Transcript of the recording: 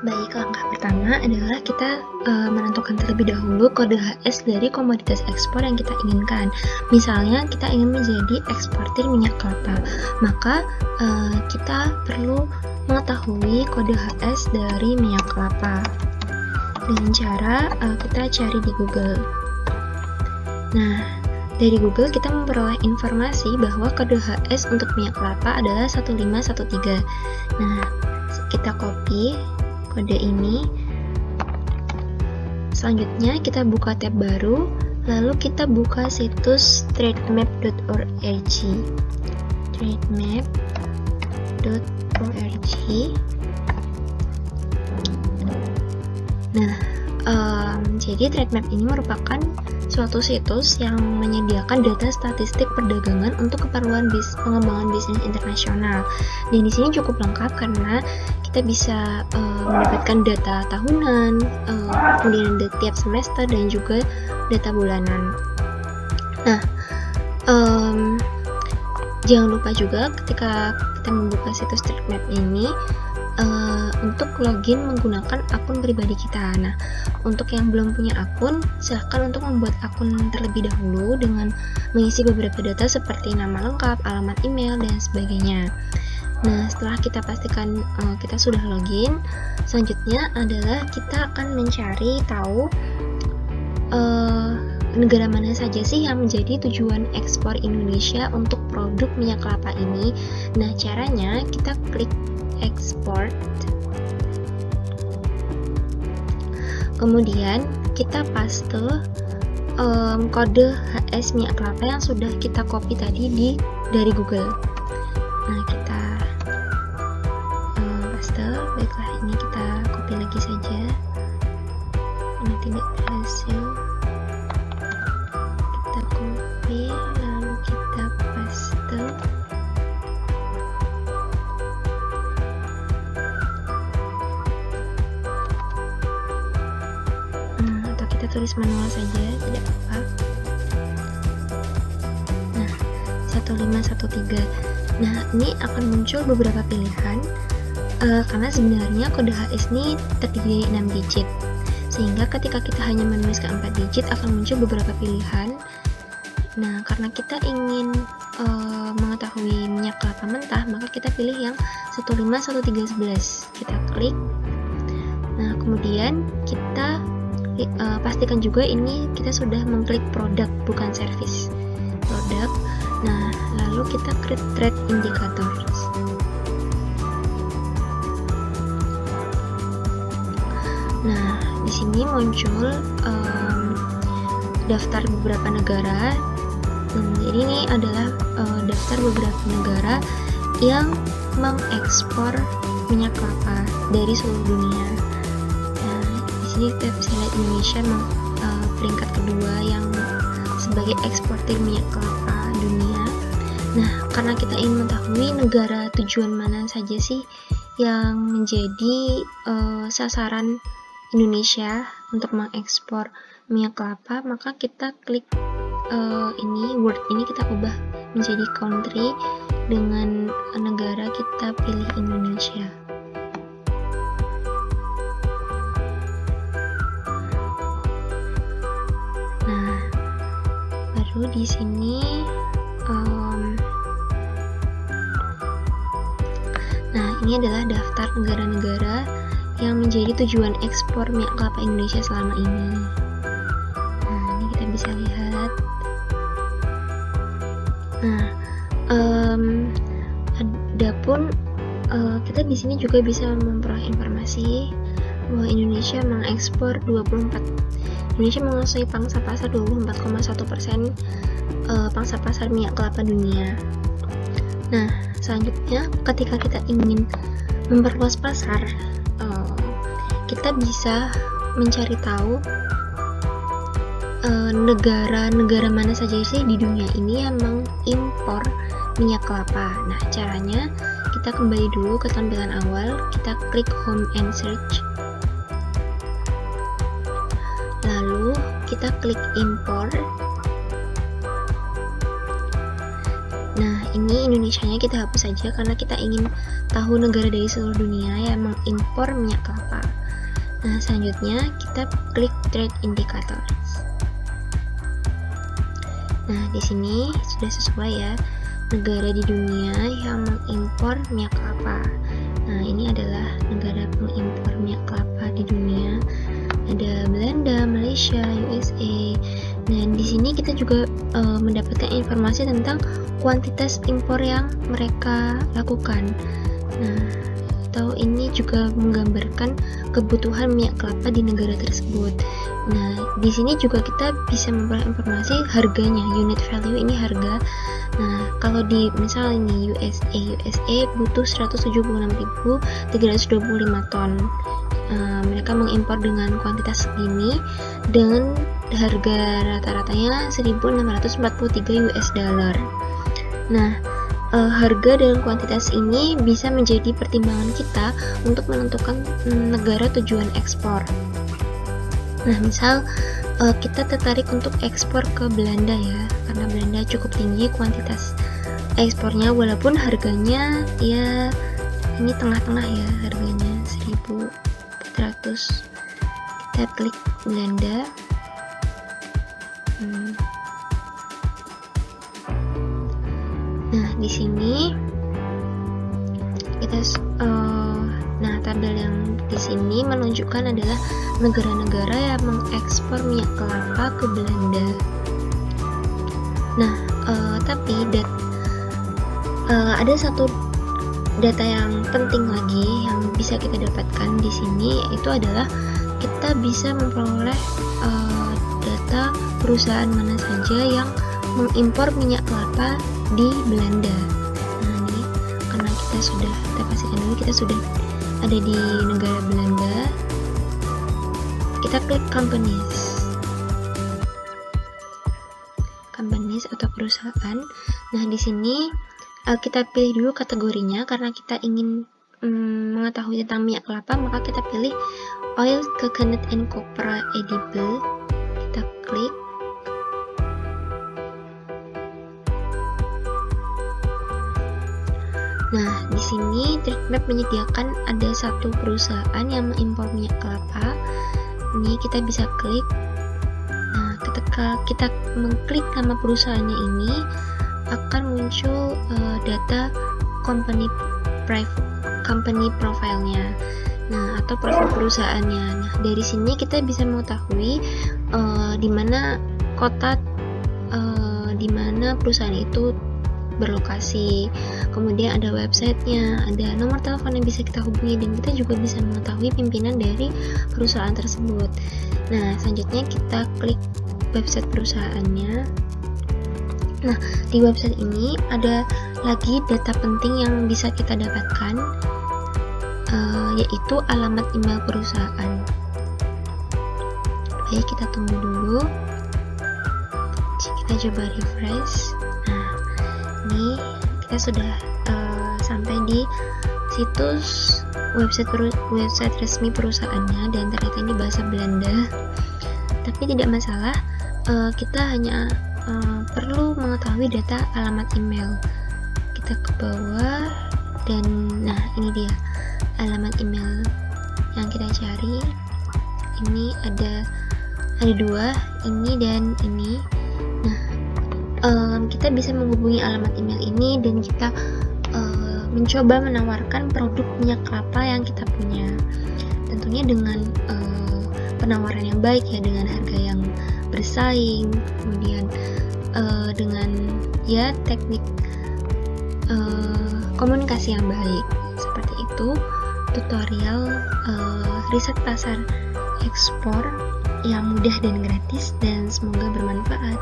Baik, langkah pertama adalah kita menentukan terlebih dahulu kode HS dari komoditas ekspor yang kita inginkan. Misalnya kita ingin menjadi eksportir minyak kelapa, maka kita perlu mengetahui kode HS dari minyak kelapa dengan cara kita cari di Google. Nah, dari Google kita memperoleh informasi bahwa kode HS untuk minyak kelapa adalah 1513. Nah, kita copy kode ini. Selanjutnya kita buka tab baru, lalu kita buka situs trademap.org. Nah, jadi Trademap ini merupakan suatu situs yang menyediakan data statistik perdagangan untuk keperluan pengembangan bisnis internasional. Dan di sini cukup lengkap karena kita bisa mendapatkan data tahunan, kemudian data tiap semester dan juga data bulanan. Nah, jangan lupa juga ketika kita membuka situs Trademap ini untuk login menggunakan akun pribadi kita. Nah, untuk yang belum punya akun, silahkan untuk membuat akun terlebih dahulu dengan mengisi beberapa data seperti nama lengkap, alamat email, dan sebagainya. Nah, setelah kita pastikan kita sudah login, selanjutnya adalah kita akan mencari tahu negara mana saja sih yang menjadi tujuan ekspor Indonesia untuk produk minyak kelapa ini. Nah, caranya kita klik export, kemudian kita paste kode HS minyak kelapa yang sudah kita copy tadi dari Google. Nah, kita paste. Baiklah, ini kita copy lagi saja. Ini tidak berhasil. Kita copy lalu kita paste. Kita tulis manual saja, tidak apa-apa. Nah, 1513. Nah, ini akan muncul beberapa pilihan karena sebenarnya kode HS ini terdiri dari 6 digit. Sehingga ketika kita hanya menuliskan 4 digit akan muncul beberapa pilihan. Nah, karena kita ingin mengetahui minyak kelapa mentah, maka kita pilih yang 151311. Kita klik. Nah, kemudian kita pastikan juga ini kita sudah mengklik produk, bukan service. Produk. Nah, lalu kita create trade indicators. Nah, di sini muncul daftar beberapa negara. Jadi ini adalah daftar beberapa negara yang mengekspor minyak kelapa dari seluruh dunia. Ini kita bisa lihat Indonesia peringkat kedua yang sebagai eksportir minyak kelapa dunia. Nah, karena kita ingin mengetahui negara tujuan mana saja sih yang menjadi sasaran Indonesia untuk mengekspor minyak kelapa, maka kita klik word ini kita ubah menjadi country dengan negara kita pilih Indonesia. Di sini nah, ini adalah daftar negara-negara yang menjadi tujuan ekspor minyak kelapa Indonesia selama ini. Nah, ini kita bisa lihat. Nah, adapun kita di sini juga bisa memperoleh informasi bahwa Indonesia mengekspor 24. Indonesia menguasai pangsa pasar 24,1% pangsa pasar minyak kelapa dunia. Nah, selanjutnya ketika kita ingin memperluas pasar, kita bisa mencari tahu negara-negara mana saja sih di dunia ini yang mengimpor minyak kelapa. Nah, caranya kita kembali dulu ke tampilan awal, kita klik home and search. Lalu kita klik import. Nah, ini Indonesianya kita hapus saja karena kita ingin tahu negara dari seluruh dunia yang mengimpor minyak kelapa. Nah, selanjutnya kita klik Trade Indicators. Nah, di sini sudah sesuai ya, negara di dunia yang mengimpor minyak kelapa. Nah, ini adalah negara pengimpor minyak kelapa di dunia. Ada Belanda, Malaysia, USA. Dan di sini kita juga mendapatkan informasi tentang kuantitas impor yang mereka lakukan. Nah, atau ini juga menggambarkan kebutuhan minyak kelapa di negara tersebut. Nah, di sini juga kita bisa memperoleh informasi harganya, unit value ini harga. Nah, kalau di misal ini USA butuh 176.325 ton. Mereka mengimpor dengan kuantitas segini dengan harga rata-ratanya 1.643 US dollar. Nah, harga dan kuantitas ini bisa menjadi pertimbangan kita untuk menentukan negara tujuan ekspor. Nah, misal kita tertarik untuk ekspor ke Belanda ya, karena Belanda cukup tinggi kuantitas ekspornya, walaupun harganya ya ini tengah-tengah ya, harganya 1.400. Kita klik Belanda. Nah, di sini kita nah, tabel yang di sini menunjukkan adalah negara-negara yang mengekspor minyak kelapa ke Belanda. Nah, tapi ada satu data yang penting lagi yang bisa kita dapatkan di sini, yaitu adalah kita bisa memperoleh data perusahaan mana saja yang mengimpor minyak kelapa di Belanda. Nah, ini karena kita pastikan dulu kita sudah ada di negara Belanda. Kita klik companies atau perusahaan. Nah, di sini kita pilih dulu kategorinya karena kita ingin mengetahui tentang minyak kelapa, maka kita pilih oil, coconut, and copra edible. Kita klik. Nah, di sini Trademap menyediakan ada satu perusahaan yang mengimpor minyak kelapa. Ini kita bisa klik. Nah, ketika kita mengklik nama perusahaannya ini, akan muncul data company profile-nya. Nah, atau profil perusahaannya. Nah, dari sini kita bisa mengetahui di mana kota di mana perusahaan itu berlokasi, kemudian ada websitenya, ada nomor telepon yang bisa kita hubungi, dan kita juga bisa mengetahui pimpinan dari perusahaan tersebut. Nah, selanjutnya kita klik website perusahaannya. Nah, di website ini ada lagi data penting yang bisa kita dapatkan, yaitu alamat email perusahaan. Baik, kita tunggu dulu. Kita coba refresh. Nah, ini kita sudah sampai di situs website resmi perusahaannya, dan ternyata ini bahasa Belanda. Tapi tidak masalah, kita hanya perlu mengetahui data alamat email. Kita ke bawah, dan nah, ini dia alamat email yang kita cari. Ini ada dua, ini dan ini. Nah, kita bisa menghubungi alamat email ini dan kita mencoba menawarkan produk minyak kelapa yang kita punya, tentunya dengan penawaran yang baik ya, dengan harga yang bersaing, kemudian dengan ya teknik komunikasi yang baik. Seperti itu tutorial riset pasar ekspor yang mudah dan gratis, dan semoga bermanfaat.